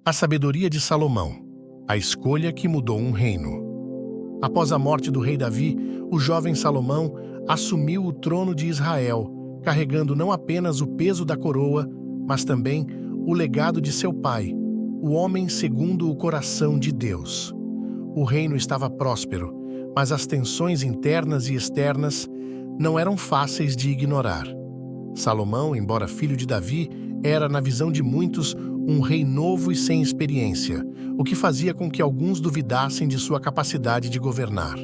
A sabedoria de Salomão, a escolha que mudou um reino. Após a morte do rei Davi, o jovem Salomão assumiu o trono de Israel, carregando não apenas o peso da coroa, mas também o legado de seu pai, o homem segundo o coração de Deus. O reino estava próspero, mas as tensões internas e externas não eram fáceis de ignorar. Salomão, embora filho de Davi, era, na visão de muitos, um rei novo e sem experiência, o que fazia com que alguns duvidassem de sua capacidade de governar.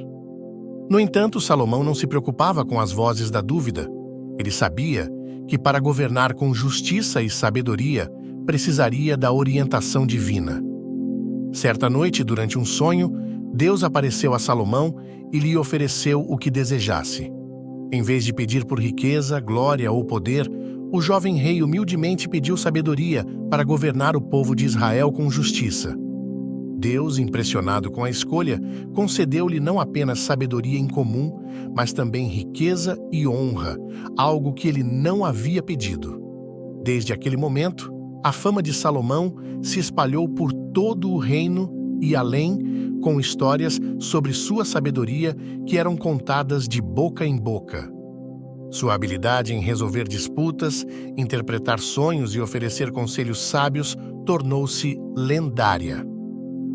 No entanto, Salomão não se preocupava com as vozes da dúvida. Ele sabia que para governar com justiça e sabedoria, precisaria da orientação divina. Certa noite, durante um sonho, Deus apareceu a Salomão e lhe ofereceu o que desejasse. Em vez de pedir por riqueza, glória ou poder, o jovem rei humildemente pediu sabedoria para governar o povo de Israel com justiça. Deus, impressionado com a escolha, concedeu-lhe não apenas sabedoria incomum, mas também riqueza e honra, algo que ele não havia pedido. Desde aquele momento, a fama de Salomão se espalhou por todo o reino e além, com histórias sobre sua sabedoria que eram contadas de boca em boca. Sua habilidade em resolver disputas, interpretar sonhos e oferecer conselhos sábios tornou-se lendária.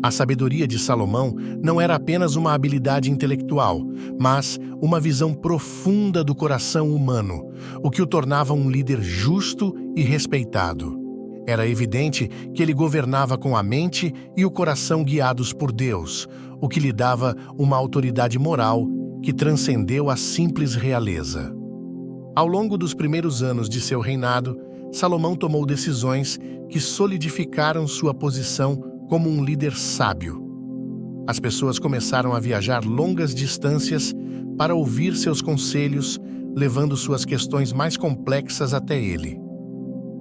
A sabedoria de Salomão não era apenas uma habilidade intelectual, mas uma visão profunda do coração humano, o que o tornava um líder justo e respeitado. Era evidente que ele governava com a mente e o coração guiados por Deus, o que lhe dava uma autoridade moral que transcendeu a simples realeza. Ao longo dos primeiros anos de seu reinado, Salomão tomou decisões que solidificaram sua posição como um líder sábio. As pessoas começaram a viajar longas distâncias para ouvir seus conselhos, levando suas questões mais complexas até ele.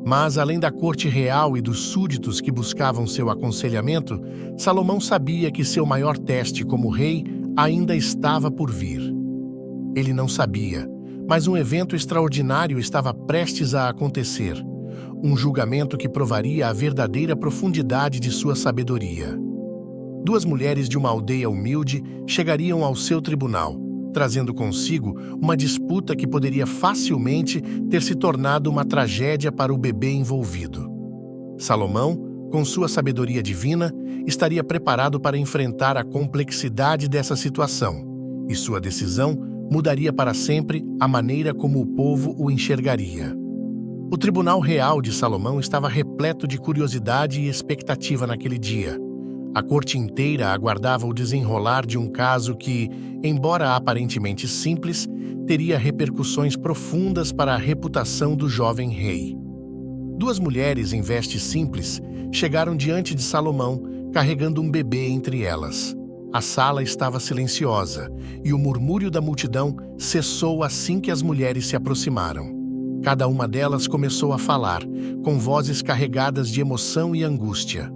Mas, além da corte real e dos súditos que buscavam seu aconselhamento, Salomão sabia que seu maior teste como rei ainda estava por vir. Ele não sabia, mas um evento extraordinário estava prestes a acontecer. Um julgamento que provaria a verdadeira profundidade de sua sabedoria. Duas mulheres de uma aldeia humilde chegariam ao seu tribunal, trazendo consigo uma disputa que poderia facilmente ter se tornado uma tragédia para o bebê envolvido. Salomão, com sua sabedoria divina, estaria preparado para enfrentar a complexidade dessa situação, e sua decisão mudaria para sempre a maneira como o povo o enxergaria. O Tribunal Real de Salomão estava repleto de curiosidade e expectativa naquele dia. A corte inteira aguardava o desenrolar de um caso que, embora aparentemente simples, teria repercussões profundas para a reputação do jovem rei. Duas mulheres em vestes simples chegaram diante de Salomão, carregando um bebê entre elas. A sala estava silenciosa e o murmúrio da multidão cessou assim que as mulheres se aproximaram. Cada uma delas começou a falar, com vozes carregadas de emoção e angústia.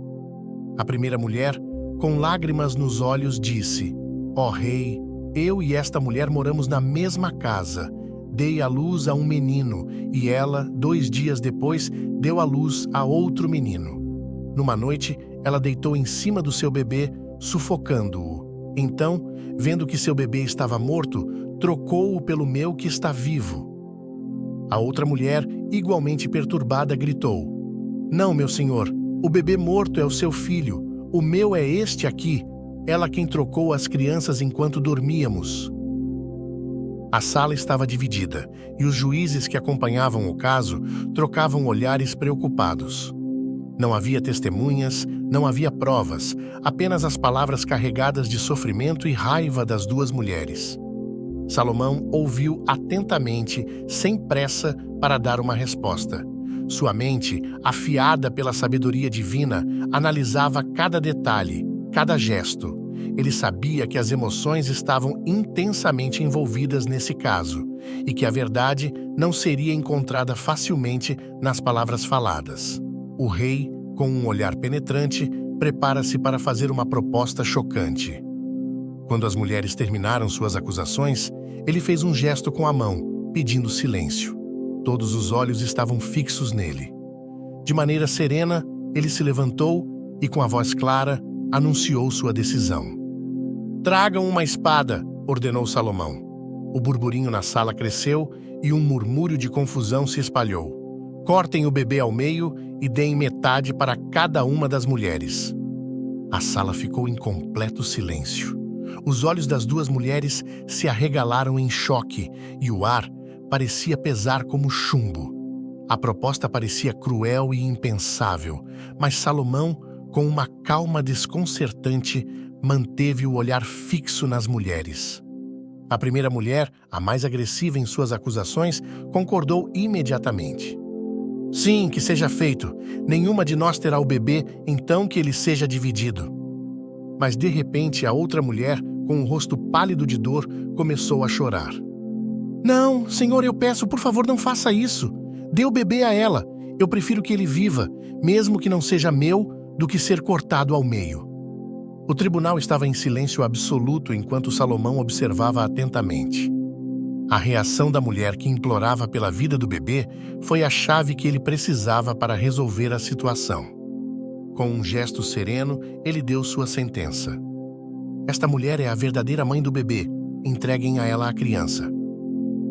A primeira mulher, com lágrimas nos olhos, disse: "Ó rei, eu e esta mulher moramos na mesma casa. Dei à luz a um menino, e ela, 2 dias depois, deu à luz a outro menino. Numa noite, ela deitou em cima do seu bebê, sufocando-o. Então, vendo que seu bebê estava morto, trocou-o pelo meu que está vivo." A outra mulher, igualmente perturbada, gritou: "Não, meu senhor, o bebê morto é o seu filho, o meu é este aqui, ela quem trocou as crianças enquanto dormíamos." A sala estava dividida, e os juízes que acompanhavam o caso trocavam olhares preocupados. Não havia testemunhas, não havia provas, apenas as palavras carregadas de sofrimento e raiva das duas mulheres. Salomão ouviu atentamente, sem pressa, para dar uma resposta. Sua mente, afiada pela sabedoria divina, analisava cada detalhe, cada gesto. Ele sabia que as emoções estavam intensamente envolvidas nesse caso e que a verdade não seria encontrada facilmente nas palavras faladas. O rei, com um olhar penetrante, prepara-se para fazer uma proposta chocante. Quando as mulheres terminaram suas acusações, ele fez um gesto com a mão, pedindo silêncio. Todos os olhos estavam fixos nele. De maneira serena, ele se levantou e, com a voz clara, anunciou sua decisão. "Tragam uma espada", ordenou Salomão. O burburinho na sala cresceu e um murmúrio de confusão se espalhou. "Cortem o bebê ao meio e deem metade para cada uma das mulheres." A sala ficou em completo silêncio. Os olhos das duas mulheres se arregalaram em choque e o ar parecia pesar como chumbo. A proposta parecia cruel e impensável, mas Salomão, com uma calma desconcertante, manteve o olhar fixo nas mulheres. A primeira mulher, a mais agressiva em suas acusações, concordou imediatamente. "Sim, que seja feito. Nenhuma de nós terá o bebê, então que ele seja dividido." Mas de repente a outra mulher, com o rosto pálido de dor, começou a chorar. "Não, senhor, eu peço, por favor, não faça isso. Dê o bebê a ela. Eu prefiro que ele viva, mesmo que não seja meu, do que ser cortado ao meio." O tribunal estava em silêncio absoluto enquanto Salomão observava atentamente. A reação da mulher que implorava pela vida do bebê foi a chave que ele precisava para resolver a situação. Com um gesto sereno, ele deu sua sentença. "Esta mulher é a verdadeira mãe do bebê. Entreguem a ela a criança."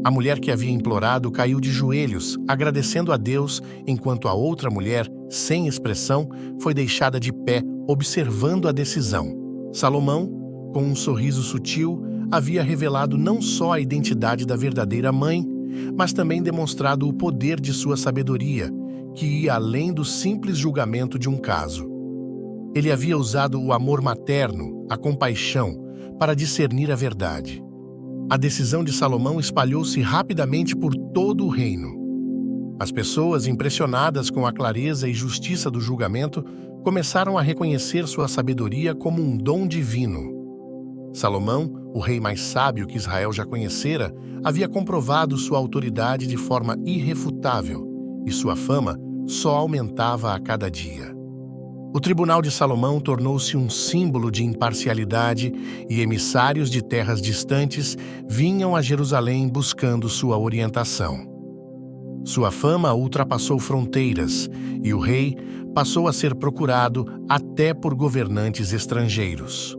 A mulher que havia implorado caiu de joelhos, agradecendo a Deus, enquanto a outra mulher, sem expressão, foi deixada de pé, observando a decisão. Salomão, com um sorriso sutil, havia revelado não só a identidade da verdadeira mãe, mas também demonstrado o poder de sua sabedoria, que ia além do simples julgamento de um caso. Ele havia usado o amor materno, a compaixão, para discernir a verdade. A decisão de Salomão espalhou-se rapidamente por todo o reino. As pessoas, impressionadas com a clareza e justiça do julgamento, começaram a reconhecer sua sabedoria como um dom divino. Salomão, o rei mais sábio que Israel já conhecera, havia comprovado sua autoridade de forma irrefutável, e sua fama só aumentava a cada dia. O tribunal de Salomão tornou-se um símbolo de imparcialidade e emissários de terras distantes vinham a Jerusalém buscando sua orientação. Sua fama ultrapassou fronteiras e o rei passou a ser procurado até por governantes estrangeiros.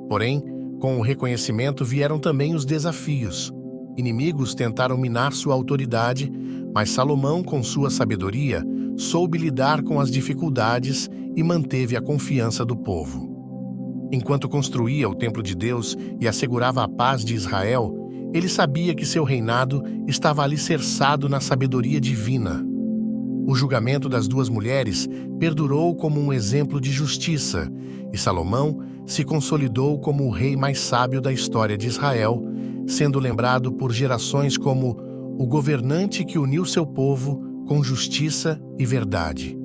Porém, com o reconhecimento vieram também os desafios. Inimigos tentaram minar sua autoridade, mas Salomão, com sua sabedoria, soube lidar com as dificuldades e manteve a confiança do povo. Enquanto construía o templo de Deus e assegurava a paz de Israel, ele sabia que seu reinado estava alicerçado na sabedoria divina. O julgamento das duas mulheres perdurou como um exemplo de justiça, e Salomão se consolidou como o rei mais sábio da história de Israel, sendo lembrado por gerações como o governante que uniu seu povo com justiça e verdade.